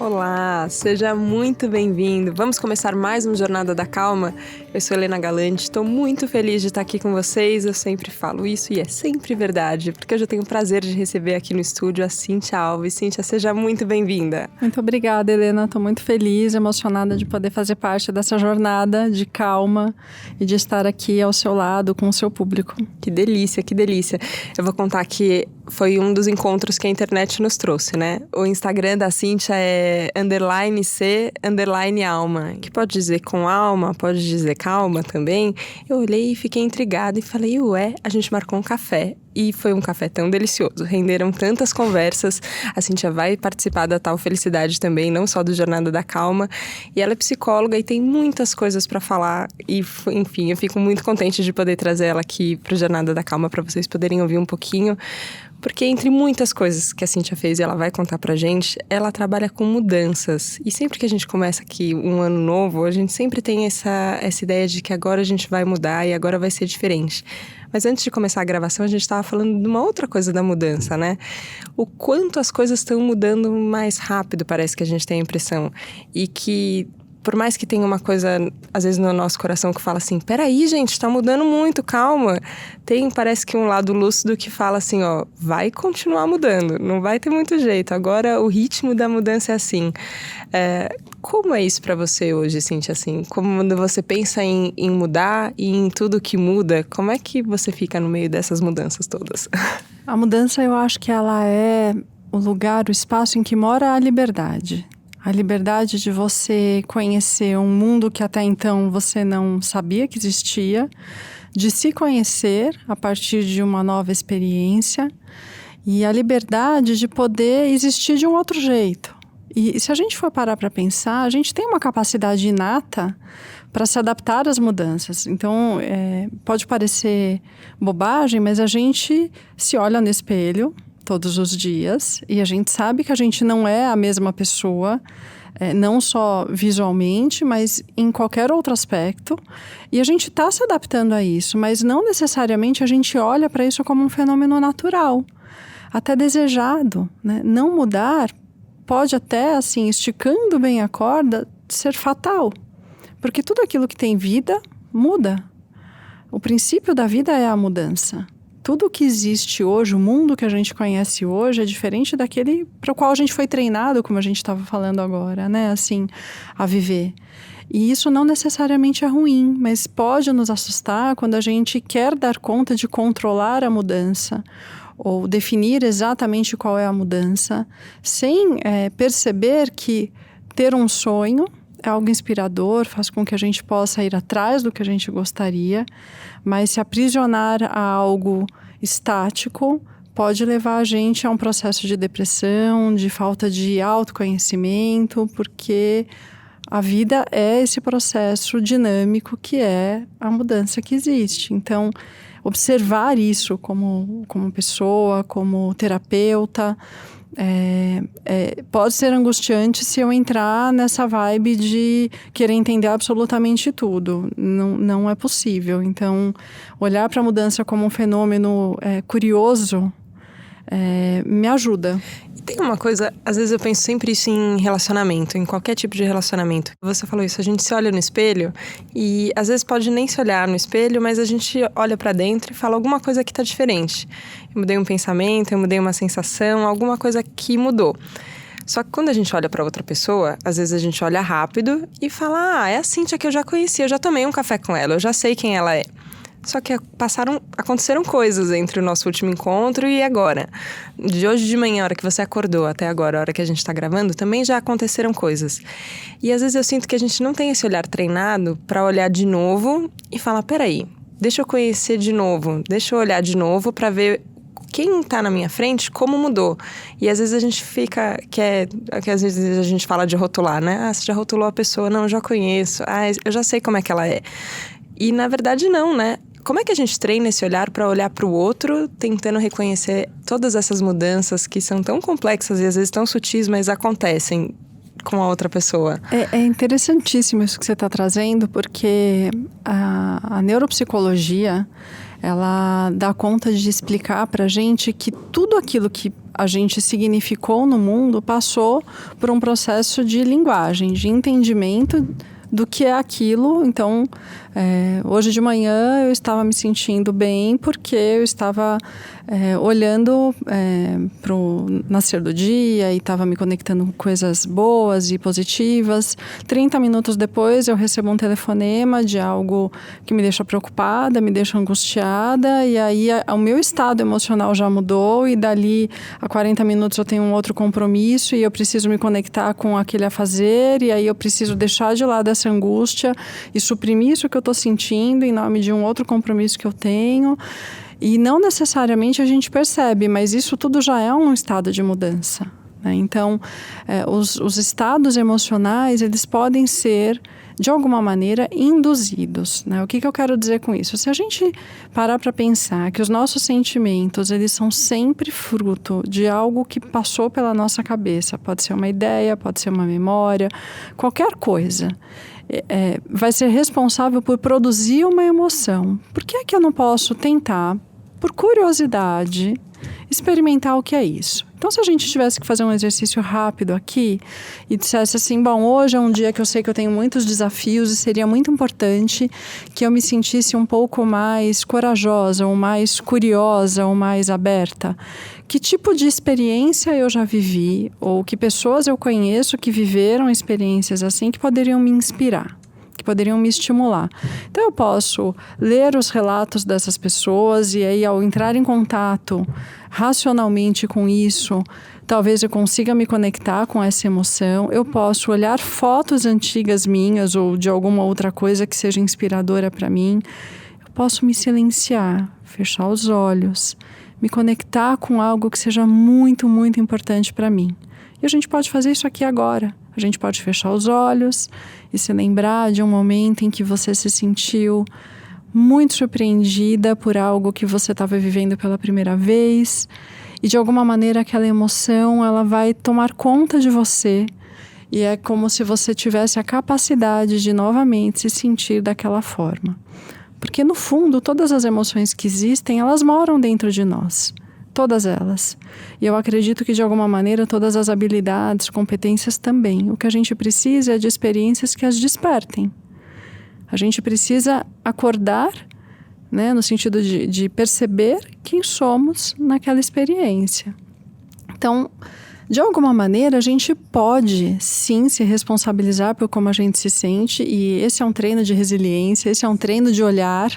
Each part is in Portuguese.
Olá, seja muito bem-vindo. Vamos começar mais uma Jornada da Calma? Eu sou Helena Galante, estou muito feliz de estar aqui com vocês. Eu sempre falo isso e é sempre verdade, porque hoje eu tenho o prazer de receber aqui no estúdio a Cíntia Alves. Cíntia, seja muito bem-vinda. Muito obrigada, Helena. Estou muito feliz, emocionada de poder fazer parte dessa jornada de calma e de estar aqui ao seu lado com o seu público. Que delícia, que delícia. Eu vou contar que foi um dos encontros que a internet nos trouxe, né? O Instagram da Cíntia é _C_alma, que pode dizer com alma, pode dizer calma também. Eu olhei e fiquei intrigada e falei, ué, a gente marcou um café. E foi um café tão delicioso, renderam tantas conversas. A Cíntia vai participar da Tal Felicidade também, não só do Jornada da Calma. E ela é psicóloga e tem muitas coisas para falar. E, enfim, eu fico muito contente de poder trazer ela aqui para o Jornada da Calma, para vocês poderem ouvir um pouquinho. Porque entre muitas coisas que a Cíntia fez e ela vai contar pra gente, ela trabalha com mudanças. E sempre que a gente começa aqui um ano novo, a gente sempre tem essa ideia de que agora a gente vai mudar e agora vai ser diferente. Mas antes de começar a gravação, a gente estava falando de uma outra coisa da mudança, né? O quanto as coisas estão mudando mais rápido, parece que a gente tem a impressão. E que, por mais que tenha uma coisa, às vezes, no nosso coração que fala assim, peraí, gente, tá mudando muito, calma. Tem, parece que um lado lúcido que fala assim, ó, vai continuar mudando, não vai ter muito jeito. Agora, o ritmo da mudança é assim. Como é isso pra você hoje, Cíntia, assim? Quando você pensa em mudar e em tudo que muda, como é que você fica no meio dessas mudanças todas? A mudança, eu acho que ela é o lugar, o espaço em que mora a liberdade. A liberdade de você conhecer um mundo que até então você não sabia que existia, de se conhecer a partir de uma nova experiência e a liberdade de poder existir de um outro jeito. E se a gente for parar para pensar, a gente tem uma capacidade inata para se adaptar às mudanças. Então, pode parecer bobagem, mas a gente se olha no espelho todos os dias e a gente sabe que a gente não é a mesma pessoa, não só visualmente, mas em qualquer outro aspecto. E a gente está se adaptando a isso, mas não necessariamente a gente olha para isso como um fenômeno natural, até desejado, né? Não mudar pode até, assim, esticando bem a corda, ser fatal. Porque tudo aquilo que tem vida, muda. O princípio da vida é a mudança. Tudo que existe hoje, o mundo que a gente conhece hoje, é diferente daquele para o qual a gente foi treinado, como a gente estava falando agora, né? Assim, a viver. E isso não necessariamente é ruim, mas pode nos assustar quando a gente quer dar conta de controlar a mudança ou definir exatamente qual é a mudança, sem perceber que ter um sonho é algo inspirador, faz com que a gente possa ir atrás do que a gente gostaria, mas se aprisionar a algo estático pode levar a gente a um processo de depressão, de falta de autoconhecimento, porque a vida é esse processo dinâmico que é a mudança que existe. Então, observar isso como pessoa, como terapeuta, pode ser angustiante se eu entrar nessa vibe de querer entender absolutamente tudo. Não é possível. Então, olhar para a mudança como um fenômeno curioso me ajuda. Tem uma coisa, às vezes eu penso sempre isso em relacionamento, em qualquer tipo de relacionamento. Você falou isso, a gente se olha no espelho e às vezes pode nem se olhar no espelho, mas a gente olha pra dentro e fala alguma coisa que tá diferente. Eu mudei um pensamento, eu mudei uma sensação, alguma coisa que mudou. Só que quando a gente olha pra outra pessoa, às vezes a gente olha rápido e fala, é a Cíntia que eu já conhecia, eu já tomei um café com ela, eu já sei quem ela é. Só que aconteceram coisas entre o nosso último encontro e agora. De hoje de manhã, a hora que você acordou, até agora, a hora que a gente está gravando, também já aconteceram coisas. E às vezes eu sinto que a gente não tem esse olhar treinado para olhar de novo e falar, peraí, deixa eu conhecer de novo, deixa eu olhar de novo para ver quem está na minha frente, como mudou. E às vezes a gente fica, que às vezes a gente fala de rotular, né? Você já rotulou a pessoa? Não, eu já conheço. Eu já sei como é que ela é. E na verdade não, né? Como é que a gente treina esse olhar para olhar para o outro, tentando reconhecer todas essas mudanças que são tão complexas e às vezes tão sutis, mas acontecem com a outra pessoa? É interessantíssimo isso que você está trazendo, porque a neuropsicologia, ela dá conta de explicar para a gente que tudo aquilo que a gente significou no mundo passou por um processo de linguagem, de entendimento do que é aquilo. Então, hoje de manhã eu estava me sentindo bem porque eu estava olhando para o nascer do dia e estava me conectando com coisas boas e positivas. 30 minutos depois eu recebo um telefonema de algo que me deixa preocupada, me deixa angustiada, e aí o meu estado emocional já mudou, e dali a 40 minutos eu tenho um outro compromisso e eu preciso me conectar com aquele a fazer, e aí eu preciso deixar de lado essa angústia e suprimir isso que eu estou sentindo em nome de um outro compromisso que eu tenho. E não necessariamente a gente percebe, mas isso tudo já é um estado de mudança, né? Então, os estados emocionais, eles podem ser, de alguma maneira, induzidos, né? O que eu quero dizer com isso? Se a gente parar para pensar que os nossos sentimentos, eles são sempre fruto de algo que passou pela nossa cabeça, pode ser uma ideia, pode ser uma memória, qualquer coisa, vai ser responsável por produzir uma emoção. Por que é que eu não posso tentar, por curiosidade, experimentar o que é isso? Então, se a gente tivesse que fazer um exercício rápido aqui e dissesse assim, bom, hoje é um dia que eu sei que eu tenho muitos desafios e seria muito importante que eu me sentisse um pouco mais corajosa, ou mais curiosa, ou mais aberta. Que tipo de experiência eu já vivi, ou que pessoas eu conheço que viveram experiências assim que poderiam me inspirar, que poderiam me estimular. Então, eu posso ler os relatos dessas pessoas e aí, ao entrar em contato racionalmente com isso, talvez eu consiga me conectar com essa emoção. Eu posso olhar fotos antigas minhas ou de alguma outra coisa que seja inspiradora para mim. Eu posso me silenciar, fechar os olhos, me conectar com algo que seja muito, muito importante para mim. E a gente pode fazer isso aqui agora. A gente pode fechar os olhos e se lembrar de um momento em que você se sentiu muito surpreendida por algo que você estava vivendo pela primeira vez, e de alguma maneira aquela emoção, ela vai tomar conta de você, e é como se você tivesse a capacidade de novamente se sentir daquela forma. Porque no fundo, todas as emoções que existem, elas moram dentro de nós. Todas elas. E eu acredito que, de alguma maneira, todas as habilidades, competências também. O que a gente precisa é de experiências que as despertem. A gente precisa acordar, né, no sentido de perceber quem somos naquela experiência. Então, de alguma maneira, a gente pode, sim, se responsabilizar por como a gente se sente. E esse é um treino de resiliência, esse é um treino de olhar,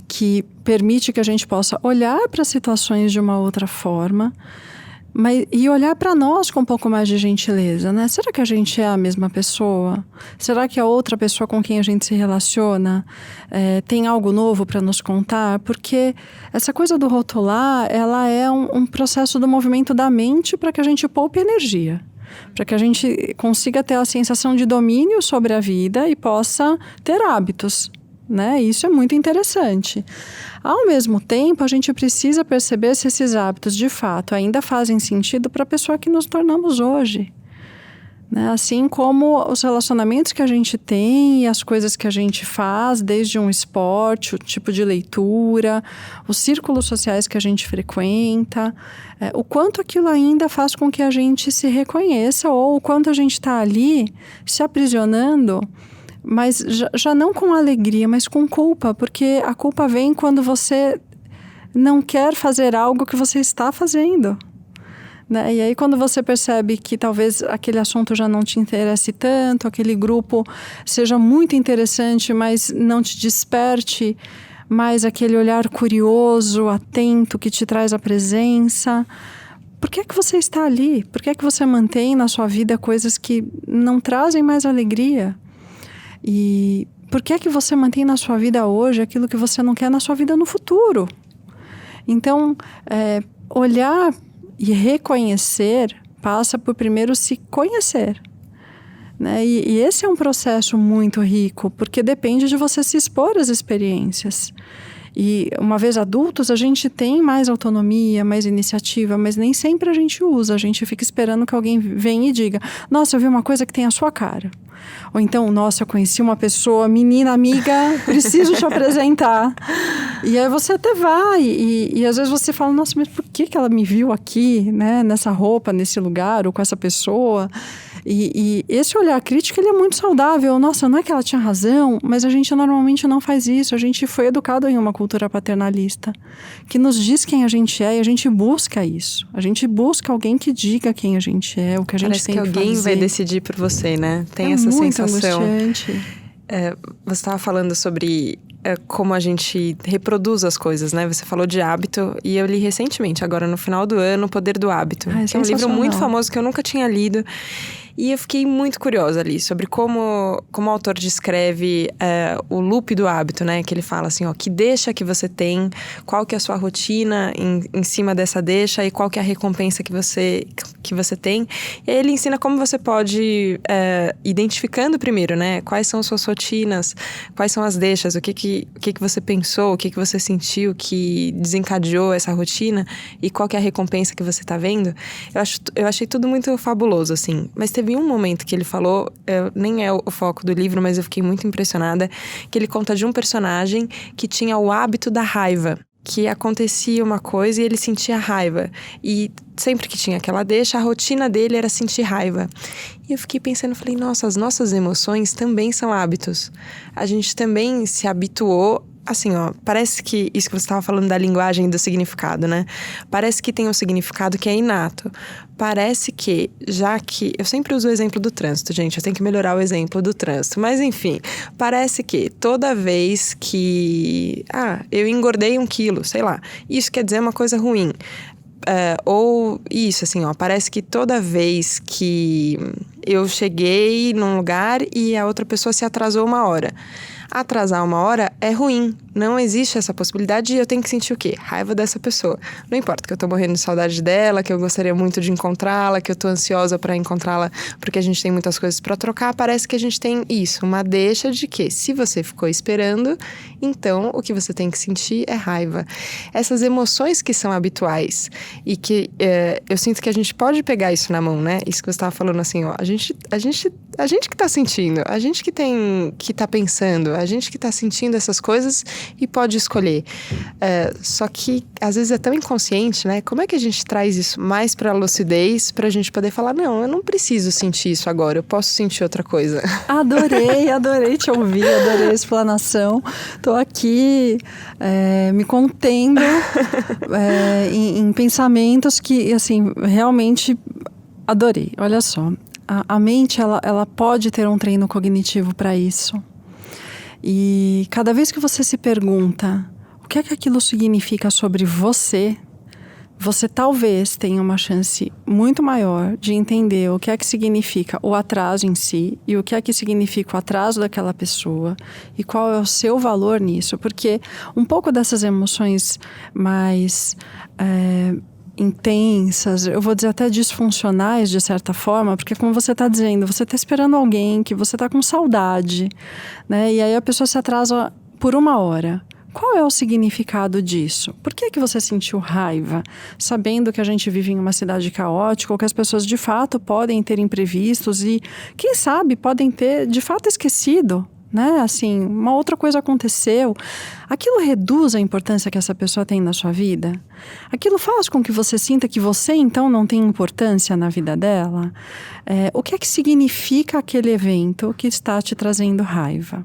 que permite que a gente possa olhar para situações de uma outra forma, e olhar para nós com um pouco mais de gentileza, né? Será que a gente é a mesma pessoa? Será que a outra pessoa com quem a gente se relaciona tem algo novo para nos contar? Porque essa coisa do rotular, ela é um processo do movimento da mente para que a gente poupe energia, para que a gente consiga ter a sensação de domínio sobre a vida e possa ter hábitos, né? Isso é muito interessante. Ao mesmo tempo, a gente precisa perceber se esses hábitos, de fato, ainda fazem sentido para a pessoa que nos tornamos hoje, né? Assim como os relacionamentos que a gente tem e as coisas que a gente faz, desde um esporte, o tipo de leitura, os círculos sociais que a gente frequenta, o quanto aquilo ainda faz com que a gente se reconheça, ou o quanto a gente está ali se aprisionando, mas já não com alegria, mas com culpa, porque a culpa vem quando você não quer fazer algo que você está fazendo, né? E aí, quando você percebe que talvez aquele assunto já não te interesse tanto, aquele grupo seja muito interessante, mas não te desperte mais aquele olhar curioso, atento, que te traz a presença, por que que você está ali? Por que que você mantém na sua vida coisas que não trazem mais alegria? E por que é que você mantém na sua vida hoje aquilo que você não quer na sua vida no futuro? Então, olhar e reconhecer passa por primeiro se conhecer, né? E esse é um processo muito rico, porque depende de você se expor às experiências. E uma vez adultos, a gente tem mais autonomia, mais iniciativa, mas nem sempre a gente usa. A gente fica esperando que alguém venha e diga: nossa, eu vi uma coisa que tem a sua cara. Ou então, nossa, eu conheci uma pessoa, menina, amiga, preciso te apresentar. E aí você até vai e às vezes você fala: nossa, mas por que ela me viu aqui, né, nessa roupa, nesse lugar, ou com essa pessoa? E esse olhar crítico, ele é muito saudável. Nossa, não é que ela tinha razão, mas a gente normalmente não faz isso. A gente foi educado em uma cultura paternalista que nos diz quem a gente é, e a gente busca isso. A gente busca alguém que diga quem a gente é, o que a gente tem que fazer. Parece que alguém vai decidir por você, né? Tem essa muito sensação. Angustiante. Você estava falando sobre como a gente reproduz as coisas, né? Você falou de hábito, e eu li recentemente, agora no final do ano, O Poder do Hábito. Que é um livro muito famoso que eu nunca tinha lido. E eu fiquei muito curiosa ali sobre como o autor descreve o loop do hábito, né? Que ele fala assim, ó, que deixa que você tem, qual que é a sua rotina em cima dessa deixa e qual que é a recompensa que você tem. E aí ele ensina como você pode, identificando primeiro, né? Quais são suas rotinas, quais são as deixas, o que você pensou, o que você sentiu que desencadeou essa rotina e qual que é a recompensa que você tá vendo. Eu achei tudo muito fabuloso, assim. Mas teve um momento que ele falou, nem é o foco do livro, mas eu fiquei muito impressionada, que ele conta de um personagem que tinha o hábito da raiva. Que acontecia uma coisa e ele sentia raiva. E sempre que tinha aquela deixa, a rotina dele era sentir raiva. E eu fiquei pensando, falei, nossa, as nossas emoções também são hábitos. A gente também se habituou. Assim, ó, parece que isso que você estava falando da linguagem e do significado, né? Parece que tem um significado que é inato. Parece que, já que... Eu sempre uso o exemplo do trânsito, gente. Eu tenho que melhorar o exemplo do trânsito. Mas, enfim, parece que toda vez que... eu engordei 1 quilo, sei lá. Isso quer dizer uma coisa ruim. Ou isso, assim, ó, parece que toda vez que eu cheguei num lugar e a outra pessoa se atrasou 1 hora. Atrasar 1 hora é ruim. Não existe essa possibilidade e eu tenho que sentir o quê? Raiva dessa pessoa. Não importa que eu tô morrendo de saudade dela, que eu gostaria muito de encontrá-la, que eu tô ansiosa pra encontrá-la porque a gente tem muitas coisas pra trocar. Parece que a gente tem isso, uma deixa de que se você ficou esperando, então o que você tem que sentir é raiva. Essas emoções que são habituais e que eu sinto que a gente pode pegar isso na mão, né? Isso que você tava falando assim, ó, a gente que tá sentindo, a gente que tá pensando, a gente que tá sentindo essas coisas e pode escolher. Só que às vezes é tão inconsciente, né? Como é que a gente traz isso mais pra lucidez, pra gente poder falar, não, eu não preciso sentir isso agora, eu posso sentir outra coisa. Adorei te ouvir, adorei a explanação. Tô aqui me contendo em pensamentos que, assim, realmente adorei. Olha só, a mente, ela pode ter um treino cognitivo para isso. E cada vez que você se pergunta o que é que aquilo significa sobre você, você talvez tenha uma chance muito maior de entender o que é que significa o atraso em si e o que é que significa o atraso daquela pessoa e qual é o seu valor nisso. Porque um pouco dessas emoções mais intensas, eu vou dizer até disfuncionais de certa forma, porque como você está dizendo, você está esperando alguém que você está com saudade, né? E aí a pessoa se atrasa por 1 hora. Qual é o significado disso? Por que você sentiu raiva, sabendo que a gente vive em uma cidade caótica ou que as pessoas de fato podem ter imprevistos e, quem sabe, podem ter de fato esquecido, né? Assim, uma outra coisa aconteceu. Aquilo reduz a importância que essa pessoa tem na sua vida? Aquilo faz com que você sinta que você, então, não tem importância na vida dela? O que é que significa aquele evento que está te trazendo raiva?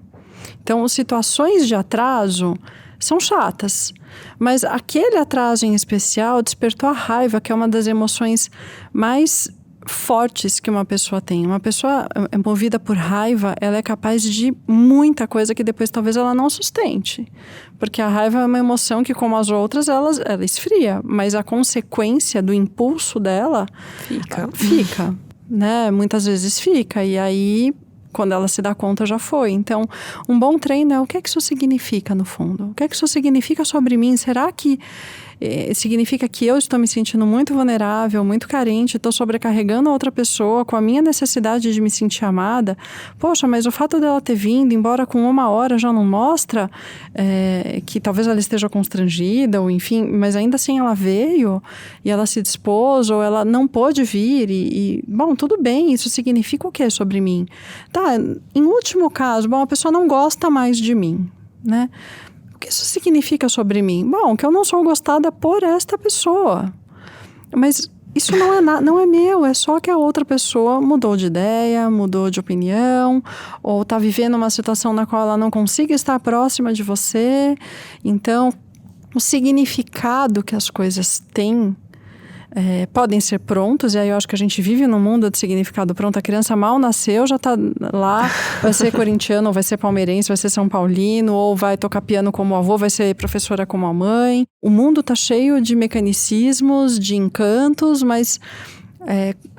Então, situações de atraso são chatas, mas aquele atraso em especial despertou a raiva, que é uma das emoções mais fortes que uma pessoa tem. Uma pessoa movida por raiva, ela é capaz de muita coisa que depois talvez ela não sustente. Porque a raiva é uma emoção que, como as outras, ela esfria, mas a consequência do impulso dela fica, né? Muitas vezes fica, e aí quando ela se dá conta, já foi. Então, um bom treino é o que é que isso significa no fundo? O que é que isso significa sobre mim? Será que significa que eu estou me sentindo muito vulnerável, muito carente, estou sobrecarregando a outra pessoa com a minha necessidade de me sentir amada. Poxa, mas o fato dela ter vindo, embora com 1 hora, já não mostra que talvez ela esteja constrangida, ou enfim, mas ainda assim ela veio e ela se dispôs, ou ela não pôde vir bom, tudo bem, isso significa o que sobre mim? Tá, em último caso, bom, a pessoa não gosta mais de mim, né? O que isso significa sobre mim? Bom, que eu não sou gostada por esta pessoa. Mas isso não é meu, é só que a outra pessoa mudou de ideia, mudou de opinião, ou está vivendo uma situação na qual ela não consiga estar próxima de você. Então, o significado que as coisas têm podem ser prontos, e aí eu acho que a gente vive num mundo de significado pronto. A criança mal nasceu, já tá lá, vai ser corintiano, ou vai ser palmeirense, vai ser São Paulino, ou vai tocar piano como o avô, vai ser professora como a mãe. O mundo tá cheio de mecanicismos, de encantos, mas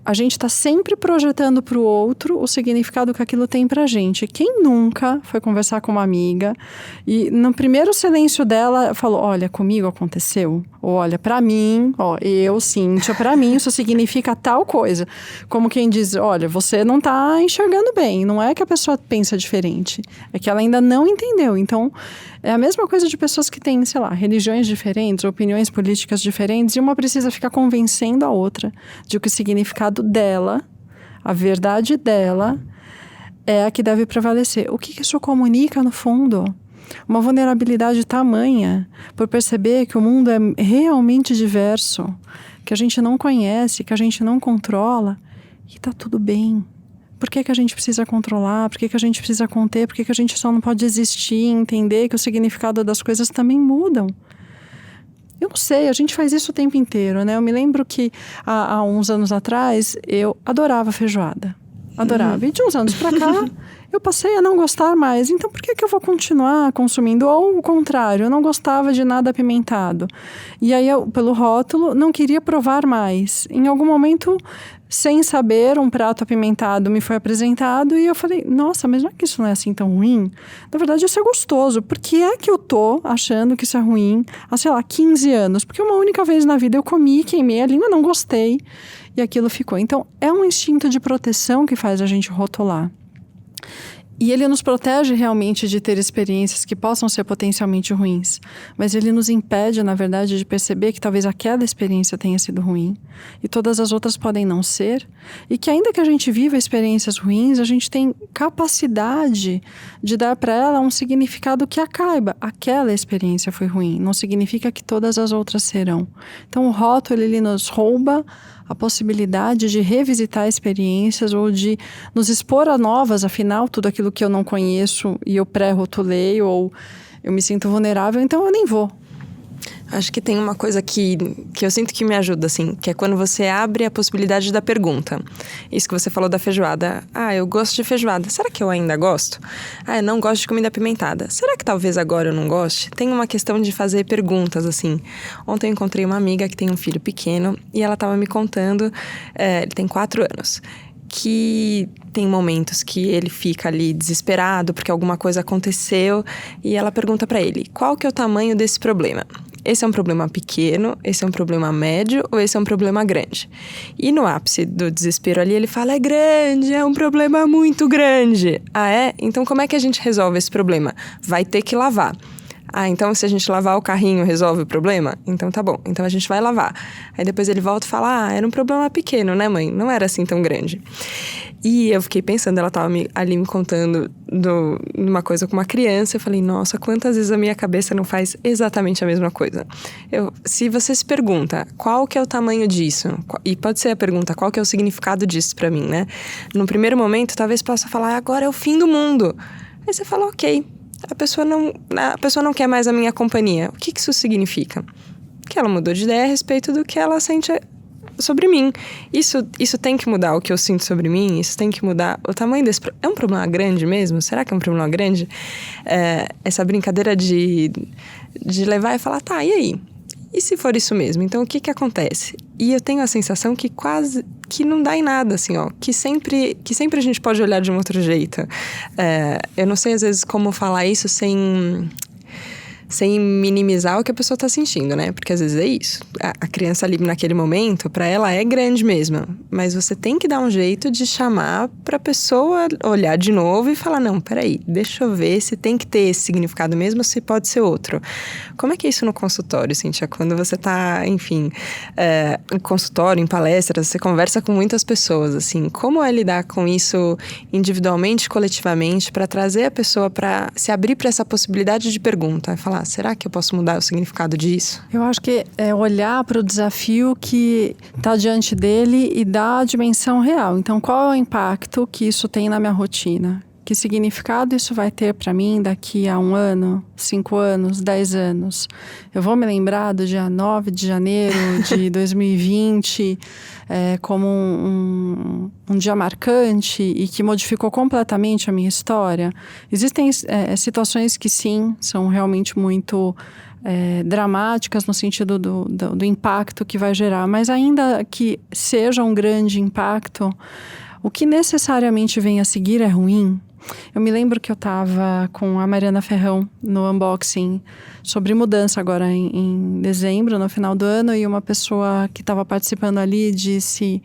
a gente está sempre projetando para o outro o significado que aquilo tem pra gente. Quem nunca foi conversar com uma amiga e no primeiro silêncio dela falou, olha, comigo aconteceu? Ou olha, pra mim, eu, Cíntia, pra mim isso significa tal coisa. Como quem diz, olha, você não tá enxergando bem. Não é que a pessoa pensa diferente, é que ela ainda não entendeu. Então, é a mesma coisa de pessoas que têm, sei lá, religiões diferentes, opiniões políticas diferentes, e uma precisa ficar convencendo a outra de que o significado dela, a verdade dela, é a que deve prevalecer. O que isso comunica, no fundo? Uma vulnerabilidade tamanha por perceber que o mundo é realmente diverso, que a gente não conhece, que a gente não controla, e tá tudo bem. Por que a gente precisa controlar? Por que a gente precisa conter? Por que a gente só não pode existir e entender que o significado das coisas também mudam? Eu não sei, a gente faz isso o tempo inteiro, né? Eu me lembro que há uns anos atrás eu adorava feijoada. Adorava. E de uns anos pra cá eu passei a não gostar mais. Então por que eu vou continuar consumindo? Ou o contrário, eu não gostava de nada apimentado. E aí eu, pelo rótulo, não queria provar mais. Em algum momento, sem saber, um prato apimentado me foi apresentado e eu falei, nossa, mas não é que isso não é assim tão ruim? Na verdade, isso é gostoso. Por que é que eu tô achando que isso é ruim há, sei lá, 15 anos? Porque uma única vez na vida eu comi, queimei a língua, não gostei e aquilo ficou. Então, é um instinto de proteção que faz a gente rotular. E ele nos protege realmente de ter experiências que possam ser potencialmente ruins. Mas ele nos impede, na verdade, de perceber que talvez aquela experiência tenha sido ruim. E todas as outras podem não ser. E que ainda que a gente viva experiências ruins, a gente tem capacidade de dar para ela um significado que a caiba. Aquela experiência foi ruim. Não significa que todas as outras serão. Então o rótulo, ele nos rouba a possibilidade de revisitar experiências ou de nos expor a novas, afinal, tudo aquilo que eu não conheço e eu pré-rotulei ou eu me sinto vulnerável, então eu nem vou. Acho que tem uma coisa que eu sinto que me ajuda, assim, que é quando você abre a possibilidade da pergunta. Isso que você falou da feijoada. Eu gosto de feijoada. Será que eu ainda gosto? Eu não gosto de comida apimentada. Será que talvez agora eu não goste? Tem uma questão de fazer perguntas, assim. Ontem eu encontrei uma amiga que tem um filho pequeno e ela estava me contando, ele tem 4 anos, que tem momentos que ele fica ali desesperado porque alguma coisa aconteceu e ela pergunta para ele, qual que é o tamanho desse problema? Esse é um problema pequeno, esse é um problema médio ou esse é um problema grande? E no ápice do desespero ali ele fala, é grande, é um problema muito grande. É? Então como é que a gente resolve esse problema? Vai ter que lavar. Então se a gente lavar o carrinho resolve o problema? Então tá bom, então a gente vai lavar. Aí depois ele volta e fala, era um problema pequeno, né, mãe? Não era assim tão grande. E eu fiquei pensando, ela tava ali me contando uma coisa com uma criança, eu falei, nossa, quantas vezes a minha cabeça não faz exatamente a mesma coisa? Se você se pergunta, qual que é o tamanho disso? E pode ser a pergunta, qual que é o significado disso pra mim, né? No primeiro momento, talvez possa falar, agora é o fim do mundo. Aí você fala, ok, a pessoa não quer mais a minha companhia. O que isso significa? Que ela mudou de ideia a respeito do que ela sente sobre mim. Isso tem que mudar o que eu sinto sobre mim, isso tem que mudar o tamanho desse... É um problema grande mesmo? Será que é um problema grande? Essa brincadeira de levar e falar, tá, e aí? E se for isso mesmo? Então, o que acontece? E eu tenho a sensação que que não dá em nada, assim, que sempre a gente pode olhar de um outro jeito. Eu não sei, às vezes, como falar isso sem sem minimizar o que a pessoa tá sentindo, né? Porque às vezes é isso. A criança ali naquele momento, para ela é grande mesmo. Mas você tem que dar um jeito de chamar pra pessoa olhar de novo e falar, não, peraí, deixa eu ver se tem que ter esse significado mesmo ou se pode ser outro. Como é que é isso no consultório, Cíntia? Quando você tá, enfim, em consultório, em palestras, você conversa com muitas pessoas, assim. Como é lidar com isso individualmente, coletivamente, para trazer a pessoa para se abrir para essa possibilidade de pergunta? E falar, será que eu posso mudar o significado disso? Eu acho que é olhar para o desafio que está diante dele e dar a dimensão real. Então, qual é o impacto que isso tem na minha rotina? Que significado isso vai ter para mim daqui a 1 ano, 5 anos, 10 anos? Eu vou me lembrar do dia 9 de janeiro de 2020 como um dia marcante e que modificou completamente a minha história? Existem situações que sim, são realmente muito dramáticas no sentido do impacto que vai gerar, mas ainda que seja um grande impacto, o que necessariamente vem a seguir é ruim. Eu me lembro que eu estava com a Mariana Ferrão no unboxing sobre mudança agora em dezembro, no final do ano, e uma pessoa que estava participando ali disse: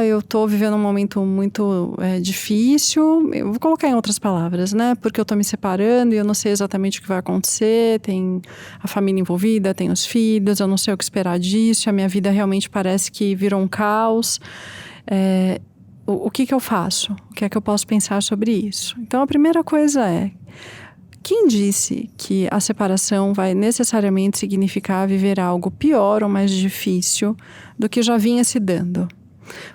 eu estou vivendo um momento muito difícil. Eu vou colocar em outras palavras, né? Porque eu estou me separando e eu não sei exatamente o que vai acontecer. Tem a família envolvida, tem os filhos, eu não sei o que esperar disso. A minha vida realmente parece que virou um caos. O que eu faço? O que é que eu posso pensar sobre isso? Então, a primeira coisa é: quem disse que a separação vai necessariamente significar viver algo pior ou mais difícil do que já vinha se dando?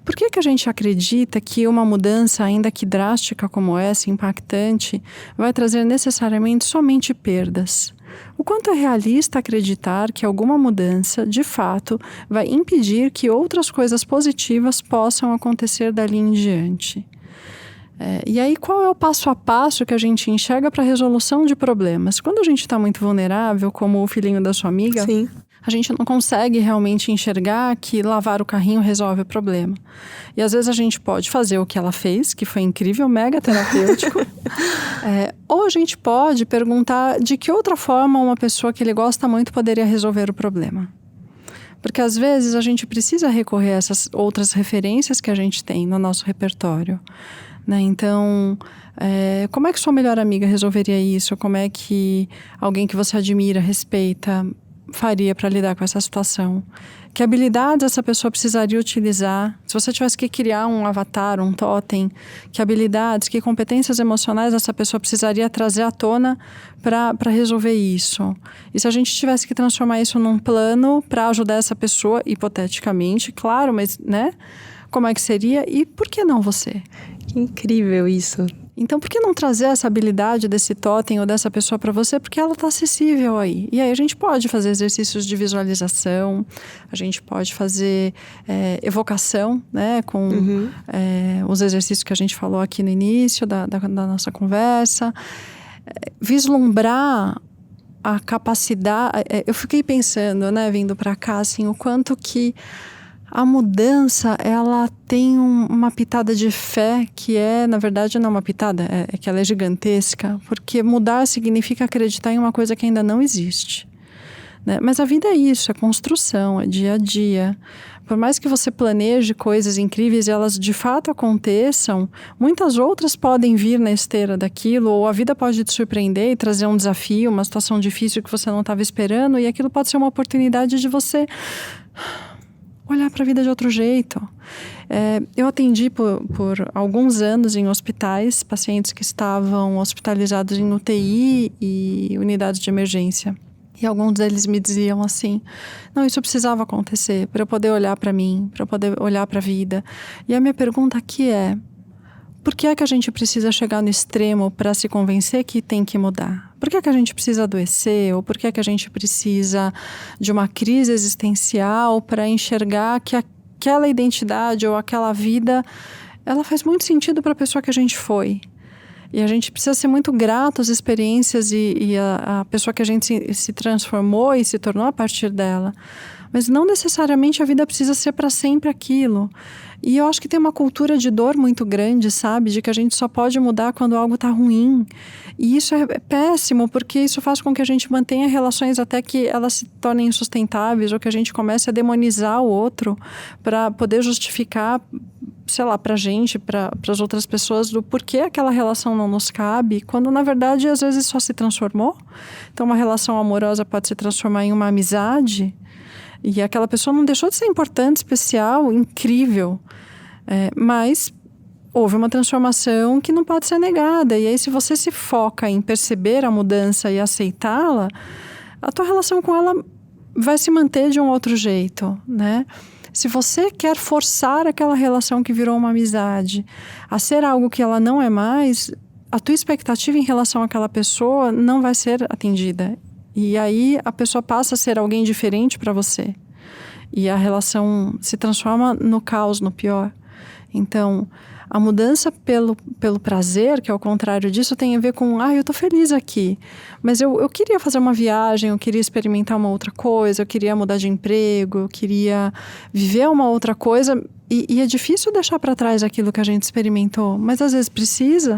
Por que a gente acredita que uma mudança, ainda que drástica como essa, impactante, vai trazer necessariamente somente perdas? O quanto é realista acreditar que alguma mudança, de fato, vai impedir que outras coisas positivas possam acontecer dali em diante? E aí, qual é o passo a passo que a gente enxerga para a resolução de problemas? Quando a gente está muito vulnerável, como o filhinho da sua amiga, sim, a gente não consegue realmente enxergar que lavar o carrinho resolve o problema. E às vezes a gente pode fazer o que ela fez, que foi incrível, mega terapêutico. Ou a gente pode perguntar de que outra forma uma pessoa que ele gosta muito poderia resolver o problema. Porque às vezes a gente precisa recorrer a essas outras referências que a gente tem no nosso repertório, né? Então, como é que sua melhor amiga resolveria isso? Como é que alguém que você admira, respeita, faria para lidar com essa situação? Que habilidades essa pessoa precisaria utilizar? Se você tivesse que criar um avatar, um totem, que habilidades, que competências emocionais essa pessoa precisaria trazer à tona para resolver isso? E se a gente tivesse que transformar isso num plano para ajudar essa pessoa, hipoteticamente, claro, mas, né? Como é que seria? E por que não você? Que incrível isso. Então, por que não trazer essa habilidade desse totem ou dessa pessoa para você? Porque ela está acessível aí. E aí a gente pode fazer exercícios de visualização, a gente pode fazer evocação, né? Com os exercícios que a gente falou aqui no início da nossa conversa. Vislumbrar a capacidade... eu fiquei pensando, né, vindo para cá, assim, o quanto que a mudança, ela tem uma pitada de fé que na verdade não é uma pitada, é que ela é gigantesca, porque mudar significa acreditar em uma coisa que ainda não existe, né? Mas a vida é isso, é construção, é dia a dia. Por mais que você planeje coisas incríveis e elas de fato aconteçam, muitas outras podem vir na esteira daquilo, ou a vida pode te surpreender e trazer um desafio, uma situação difícil que você não estava esperando, e aquilo pode ser uma oportunidade de você olhar para a vida de outro jeito. Eu atendi por alguns anos em hospitais, pacientes que estavam hospitalizados em UTI e unidades de emergência. E alguns deles me diziam assim: não, isso precisava acontecer para eu poder olhar para mim, para eu poder olhar para a vida. E a minha pergunta aqui é: por que é que a gente precisa chegar no extremo para se convencer que tem que mudar? Por que é que a gente precisa adoecer? Ou por que é que a gente precisa de uma crise existencial para enxergar que aquela identidade ou aquela vida, ela faz muito sentido para a pessoa que a gente foi? E a gente precisa ser muito grato às experiências e a pessoa que a gente se transformou e se tornou a partir dela. Mas não necessariamente a vida precisa ser para sempre aquilo. E eu acho que tem uma cultura de dor muito grande, sabe? De que a gente só pode mudar quando algo está ruim. E isso é péssimo, porque isso faz com que a gente mantenha relações até que elas se tornem insustentáveis, ou que a gente comece a demonizar o outro para poder justificar, sei lá, pra gente, para as outras pessoas, do porquê aquela relação não nos cabe, quando na verdade às vezes só se transformou. Então uma relação amorosa pode se transformar em uma amizade, e aquela pessoa não deixou de ser importante, especial, incrível, mas houve uma transformação que não pode ser negada. E aí, se você se foca em perceber a mudança e aceitá-la, a tua relação com ela vai se manter de um outro jeito, né? Se você quer forçar aquela relação que virou uma amizade a ser algo que ela não é mais, a tua expectativa em relação àquela pessoa não vai ser atendida. E aí a pessoa passa a ser alguém diferente para você. E a relação se transforma no caos, no pior. Então, a mudança pelo prazer, que é o contrário disso, tem a ver com, eu tô feliz aqui, mas eu queria fazer uma viagem, eu queria experimentar uma outra coisa, eu queria mudar de emprego, eu queria viver uma outra coisa. E é difícil deixar para trás aquilo que a gente experimentou, mas às vezes precisa.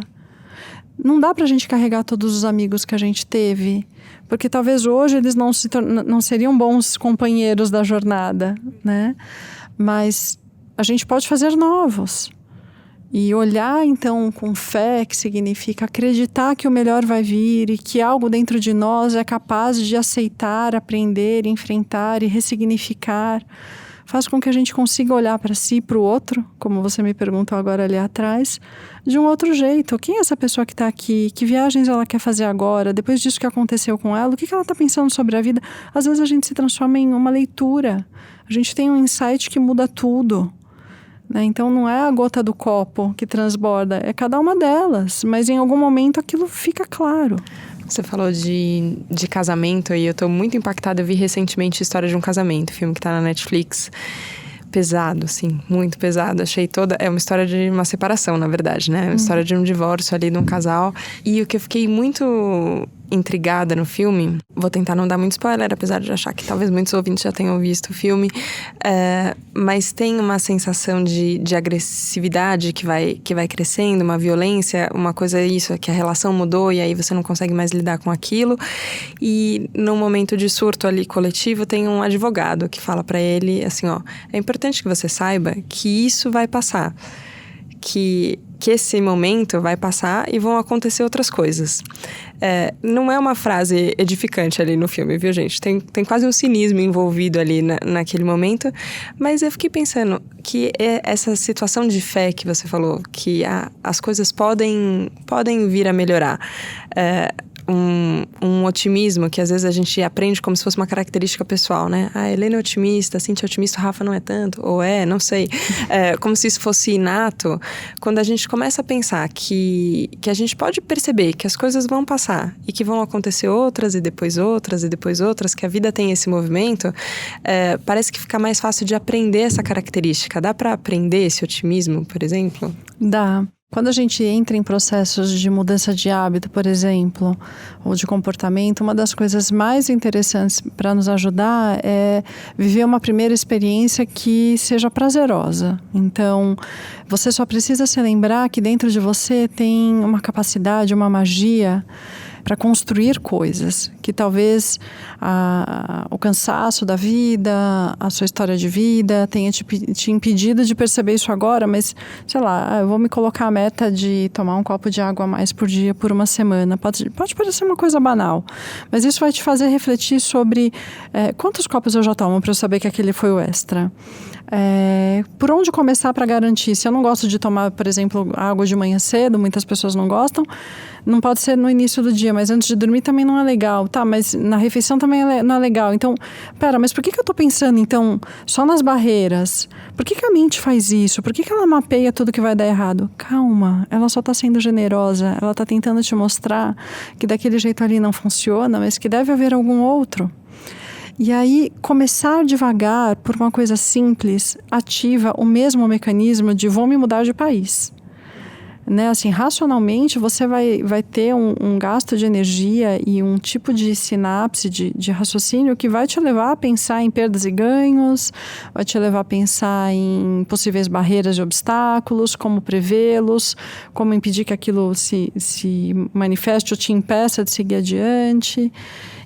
Não dá pra gente carregar todos os amigos que a gente teve, porque talvez hoje eles não seriam bons companheiros da jornada, né? Mas a gente pode fazer novos. E olhar, então, com fé, que significa acreditar que o melhor vai vir e que algo dentro de nós é capaz de aceitar, aprender, enfrentar e ressignificar, faz com que a gente consiga olhar para si e para o outro, como você me perguntou agora ali atrás, de um outro jeito. Quem é essa pessoa que está aqui? Que viagens ela quer fazer agora? Depois disso que aconteceu com ela, o que ela está pensando sobre a vida? Às vezes a gente se transforma em uma leitura. A gente tem um insight que muda tudo, né? Então não é a gota do copo que transborda, é cada uma delas. Mas em algum momento aquilo fica claro. Você falou de casamento e eu tô muito impactada. Eu vi recentemente História de um Casamento, filme que tá na Netflix. Pesado, assim, muito pesado. Achei toda... É uma história de uma separação, na verdade, né? Uma história de um divórcio ali de um casal. E o que eu fiquei muito intrigada no filme... Vou tentar não dar muito spoiler, apesar de achar que talvez muitos ouvintes já tenham visto o filme. Mas tem uma sensação de agressividade que vai crescendo, uma violência, uma coisa isso, que a relação mudou e aí você não consegue mais lidar com aquilo. E num momento de surto ali coletivo, tem um advogado que fala pra ele assim, é importante que você saiba que isso vai passar. Que esse momento vai passar e vão acontecer outras coisas. Não é uma frase edificante ali no filme, viu, gente? Tem quase um cinismo envolvido ali naquele momento. Mas eu fiquei pensando que essa situação de fé que você falou, que as coisas podem vir a melhorar. Um otimismo que às vezes a gente aprende como se fosse uma característica pessoal, né? A Helena é otimista, a Cíntia é otimista, o Rafa não é tanto, ou não sei. Como se isso fosse inato. Quando a gente começa a pensar que a gente pode perceber que as coisas vão passar e que vão acontecer outras e depois outras e depois outras, que a vida tem esse movimento, parece que fica mais fácil de aprender essa característica. Dá para aprender esse otimismo, por exemplo? Dá. Quando a gente entra em processos de mudança de hábito, por exemplo, ou de comportamento, uma das coisas mais interessantes para nos ajudar é viver uma primeira experiência que seja prazerosa. Então, você só precisa se lembrar que dentro de você tem uma capacidade, uma magia para construir coisas, que talvez o cansaço da vida, a sua história de vida tenha te impedido de perceber isso agora, mas, sei lá, eu vou me colocar a meta de tomar um copo de água a mais por dia por uma semana. Pode parecer uma coisa banal, mas isso vai te fazer refletir sobre quantos copos eu já tomo para eu saber que aquele foi o extra. Por onde começar para garantir? Se eu não gosto de tomar, por exemplo, água de manhã cedo, muitas pessoas não gostam, não pode ser no início do dia, mas antes de dormir também não é legal, tá? Mas na refeição também não é legal. Então, mas por que eu tô pensando, então, só nas barreiras? Por que a mente faz isso? Por que ela mapeia tudo que vai dar errado? Calma, ela só tá sendo generosa, ela tá tentando te mostrar que daquele jeito ali não funciona, mas que deve haver algum outro. E aí, começar devagar por uma coisa simples ativa o mesmo mecanismo de vou me mudar de país. né? Assim, racionalmente você vai ter um gasto de energia e um tipo de sinapse de raciocínio que vai te levar a pensar em perdas e ganhos, vai te levar a pensar em possíveis barreiras e obstáculos, como prevê-los, como impedir que aquilo se manifeste ou te impeça de seguir adiante.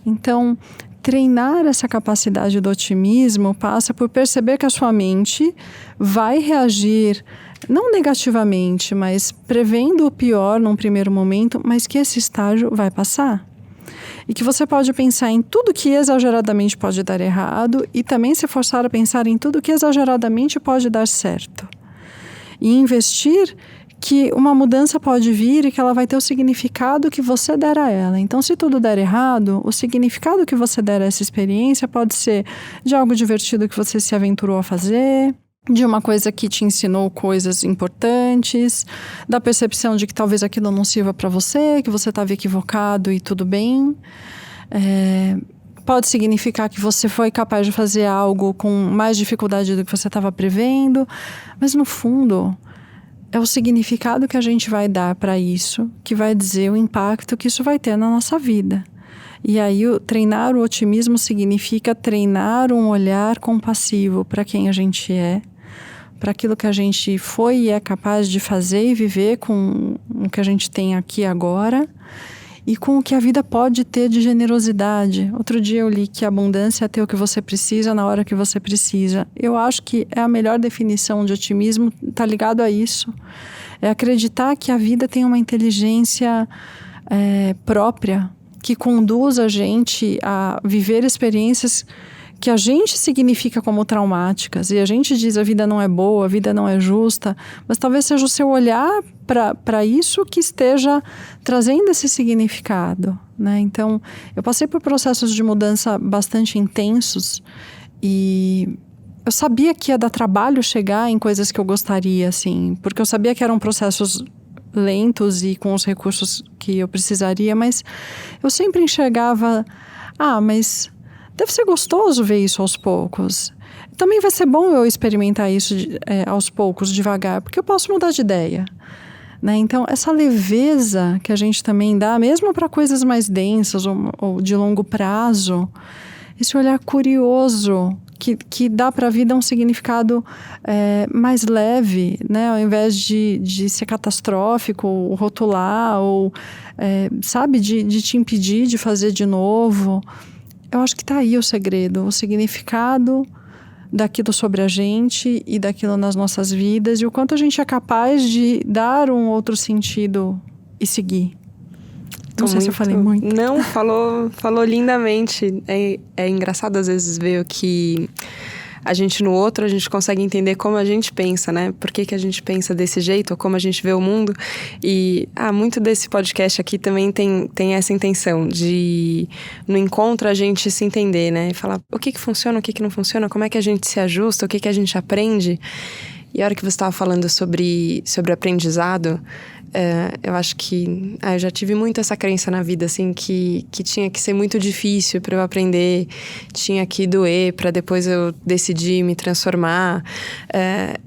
Então, treinar essa capacidade do otimismo passa por perceber que a sua mente vai reagir não negativamente, mas prevendo o pior num primeiro momento, mas que esse estágio vai passar. E que você pode pensar em tudo que exageradamente pode dar errado e também se forçar a pensar em tudo que exageradamente pode dar certo. E investir que uma mudança pode vir e que ela vai ter o significado que você der a ela. Então, se tudo der errado, o significado que você der a essa experiência pode ser de algo divertido que você se aventurou a fazer, de uma coisa que te ensinou coisas importantes, da percepção de que talvez aquilo não sirva para você, que você estava equivocado e tudo bem. Pode significar que você foi capaz de fazer algo com mais dificuldade do que você estava prevendo, mas no fundo é o significado que a gente vai dar para isso que vai dizer o impacto que isso vai ter na nossa vida. E aí, treinar o otimismo significa treinar um olhar compassivo para quem a gente é, para aquilo que a gente foi e é capaz de fazer e viver com o que a gente tem aqui agora e com o que a vida pode ter de generosidade. Outro dia eu li que a abundância é ter o que você precisa na hora que você precisa. Eu acho que é a melhor definição de otimismo, está ligado a isso. É acreditar que a vida tem uma inteligência própria, que conduz a gente a viver experiências que a gente significa como traumáticas. E a gente diz a vida não é boa, a vida não é justa, mas talvez seja o seu olhar para isso que esteja trazendo esse significado, né? Então, eu passei por processos de mudança bastante intensos e eu sabia que ia dar trabalho chegar em coisas que eu gostaria, assim, porque eu sabia que eram processos lentos e com os recursos que eu precisaria, mas eu sempre enxergava, mas deve ser gostoso ver isso aos poucos. Também vai ser bom eu experimentar isso aos poucos, devagar, porque eu posso mudar de ideia, né? Então, essa leveza que a gente também dá, mesmo para coisas mais densas ou de longo prazo, esse olhar curioso que dá para a vida um significado mais leve, né? Ao invés de ser catastrófico, ou rotular, ou, sabe, de te impedir de fazer de novo. Eu acho que está aí o segredo, o significado daquilo sobre a gente e daquilo nas nossas vidas e o quanto a gente é capaz de dar um outro sentido e seguir. Não sei se eu falei muito. Não, falou lindamente. É engraçado às vezes ver o que a gente no outro, a gente consegue entender como a gente pensa, né? Por que a gente pensa desse jeito, ou como a gente vê o mundo. E muito desse podcast aqui também tem essa intenção de, no encontro, a gente se entender, né? E falar o que funciona, o que não funciona, como é que a gente se ajusta, o que a gente aprende. E a hora que você estava falando sobre aprendizado, eu acho que eu já tive muito essa crença na vida, assim, que tinha que ser muito difícil para eu aprender, tinha que doer para depois eu decidir me transformar.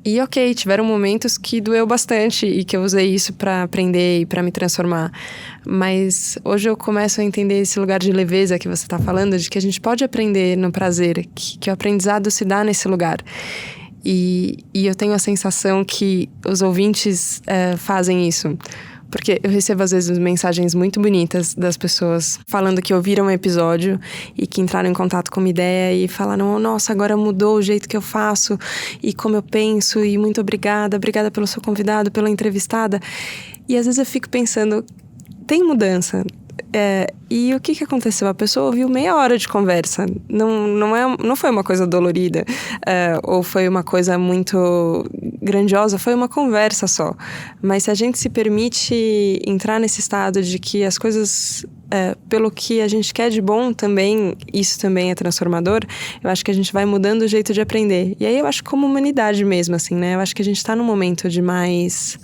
E ok, tiveram momentos que doeu bastante e que eu usei isso para aprender e para me transformar. Mas hoje eu começo a entender esse lugar de leveza que você está falando, de que a gente pode aprender no prazer, que o aprendizado se dá nesse lugar. E eu tenho a sensação que os ouvintes fazem isso. Porque eu recebo às vezes mensagens muito bonitas das pessoas falando que ouviram um episódio e que entraram em contato com uma ideia e falaram: nossa, agora mudou o jeito que eu faço e como eu penso, e muito obrigada pelo seu convidado, pela entrevistada. E às vezes eu fico pensando, tem mudança? E o que aconteceu? A pessoa ouviu meia hora de conversa. Não foi uma coisa dolorida, ou foi uma coisa muito grandiosa, foi uma conversa só. Mas se a gente se permite entrar nesse estado de que as coisas, pelo que a gente quer de bom também, isso também é transformador, eu acho que a gente vai mudando o jeito de aprender. E aí eu acho como humanidade mesmo, assim, né? Eu acho que a gente tá num momento de mais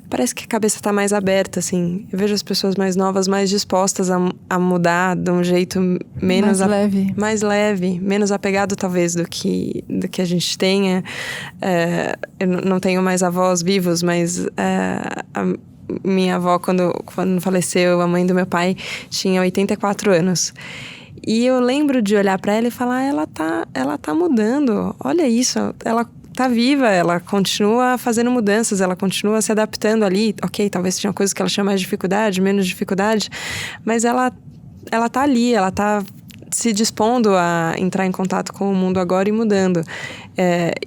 parece que a cabeça tá mais aberta, assim. Eu vejo as pessoas mais novas mais dispostas a mudar de um jeito menos... Mais leve, menos apegado, talvez, do que a gente tenha. Eu não tenho mais avós vivos, mas a minha avó, quando faleceu, a mãe do meu pai, tinha 84 anos. E eu lembro de olhar para ela e falar, ela tá mudando. Olha isso, ela tá viva, ela continua fazendo mudanças, ela continua se adaptando ali. Ok, talvez sejam coisas que ela tinha mais dificuldade, menos dificuldade, mas ela tá ali, ela tá se dispondo a entrar em contato com o mundo agora e mudando.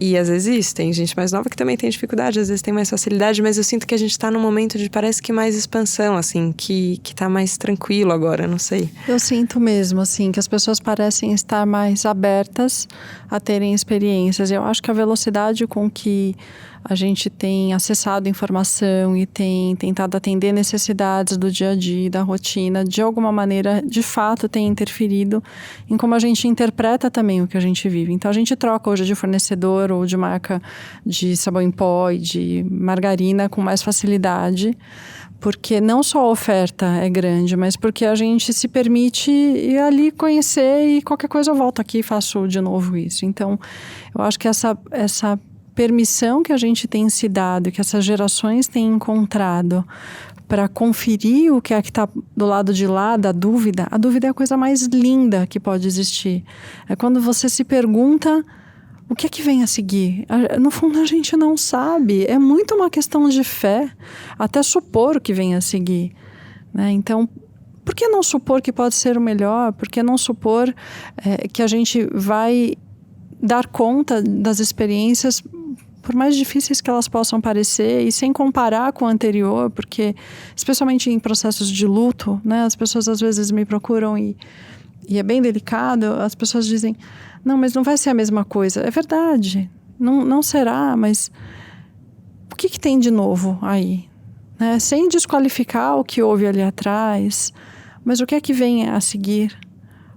E às vezes tem gente mais nova que também tem dificuldade, às vezes tem mais facilidade, mas eu sinto que a gente tá num momento de, parece que mais expansão, assim, que tá mais tranquilo agora, não sei. Eu sinto mesmo, assim, que as pessoas parecem estar mais abertas a terem experiências. Eu acho que a velocidade com que a gente tem acessado informação e tem tentado atender necessidades do dia a dia, da rotina, de alguma maneira, de fato, tem interferido em como a gente interpreta também o que a gente vive. Então, a gente troca hoje de fornecedor ou de marca de sabão em pó e de margarina com mais facilidade, porque não só a oferta é grande, mas porque a gente se permite ir ali conhecer e qualquer coisa eu volto aqui e faço de novo isso. Então, eu acho que essa permissão que a gente tem se dado, que essas gerações têm encontrado para conferir o que é que está do lado de lá da dúvida, a dúvida é a coisa mais linda que pode existir. É quando você se pergunta o que é que vem a seguir. No fundo, a gente não sabe. É muito uma questão de fé, até supor o que vem a seguir, né? Então, por que não supor que pode ser o melhor? Por que não supor que a gente vai dar conta das experiências, por mais difíceis que elas possam parecer, e sem comparar com o anterior, porque, especialmente em processos de luto, né, as pessoas às vezes me procuram e é bem delicado, as pessoas dizem, não, mas não vai ser a mesma coisa. É verdade, não será, mas o que tem de novo aí? Né? Sem desqualificar o que houve ali atrás, mas o que é que vem a seguir?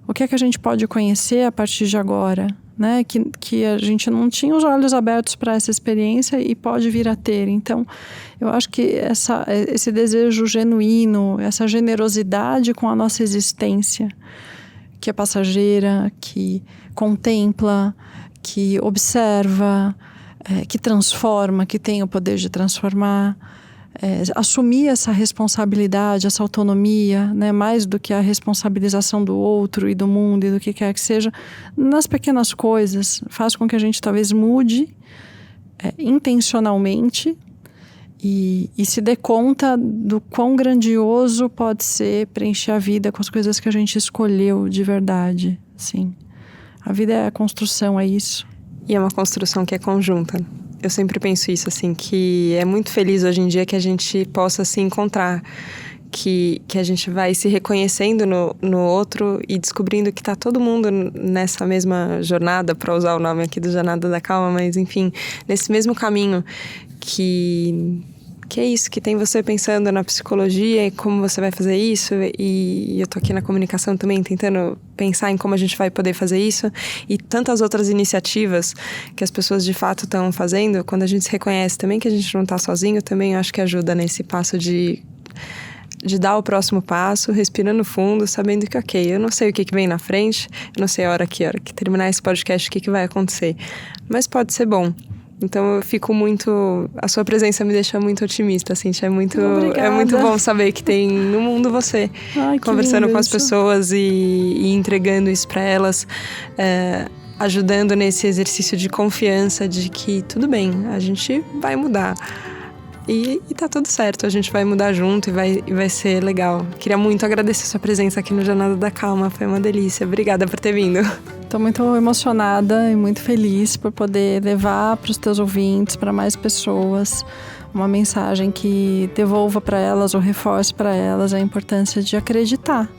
O que é que a gente pode conhecer a partir de agora? Né? Que a gente não tinha os olhos abertos para essa experiência e pode vir a ter. Então, eu acho que esse desejo genuíno, essa generosidade com a nossa existência, que é passageira, que contempla, que observa, que transforma, que tem o poder de transformar, assumir essa responsabilidade, essa autonomia, né, mais do que a responsabilização do outro e do mundo e do que quer que seja, nas pequenas coisas, faz com que a gente talvez mude intencionalmente e se dê conta do quão grandioso pode ser preencher a vida com as coisas que a gente escolheu de verdade. Sim. A vida é a construção, é isso. E é uma construção que é conjunta. Eu sempre penso isso, assim, que é muito feliz hoje em dia que a gente possa se encontrar, que a gente vai se reconhecendo no outro e descobrindo que tá todo mundo nessa mesma jornada, para usar o nome aqui do Jornada da Calma, mas enfim, nesse mesmo caminho que é isso, que tem você pensando na psicologia e como você vai fazer isso, e eu tô aqui na comunicação também tentando pensar em como a gente vai poder fazer isso, e tantas outras iniciativas que as pessoas de fato estão fazendo. Quando a gente se reconhece também que a gente não tá sozinho, também eu acho que ajuda nesse passo de dar o próximo passo, respirando fundo, sabendo que ok, eu não sei o que vem na frente, eu não sei a hora que terminar esse podcast, o que vai acontecer, mas pode ser bom. Então eu fico muito... A sua presença me deixa muito otimista, assim. É muito bom saber que tem no mundo você. Ai, conversando com as pessoas e entregando isso para elas, ajudando nesse exercício de confiança de que tudo bem, a gente vai mudar. E tá tudo certo, a gente vai mudar junto e vai ser legal. Queria muito agradecer a sua presença aqui no Jornada da Calma, foi uma delícia. Obrigada por ter vindo. Estou muito emocionada e muito feliz por poder levar para os teus ouvintes, para mais pessoas, uma mensagem que devolva para elas ou reforce para elas a importância de acreditar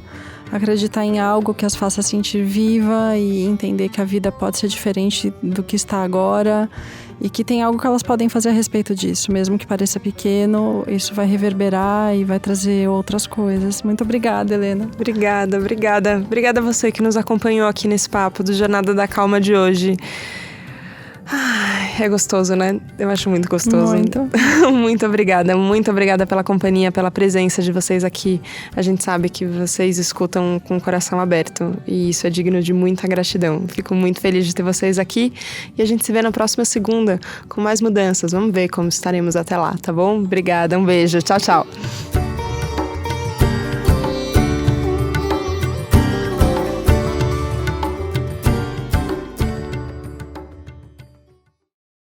em algo que as faça sentir viva e entender que a vida pode ser diferente do que está agora e que tem algo que elas podem fazer a respeito disso, mesmo que pareça pequeno, isso vai reverberar e vai trazer outras coisas. Muito obrigada, Helena. Obrigada. Obrigada a você que nos acompanhou aqui nesse papo do Jornada da Calma de hoje. Ai, é gostoso, né? Eu acho muito gostoso. Muito. Muito obrigada pela companhia, pela presença de vocês aqui. A gente sabe que vocês escutam com o coração aberto e isso é digno de muita gratidão. Fico muito feliz de ter vocês aqui e a gente se vê na próxima segunda com mais mudanças. Vamos ver como estaremos até lá, tá bom? Obrigada, um beijo, tchau, tchau.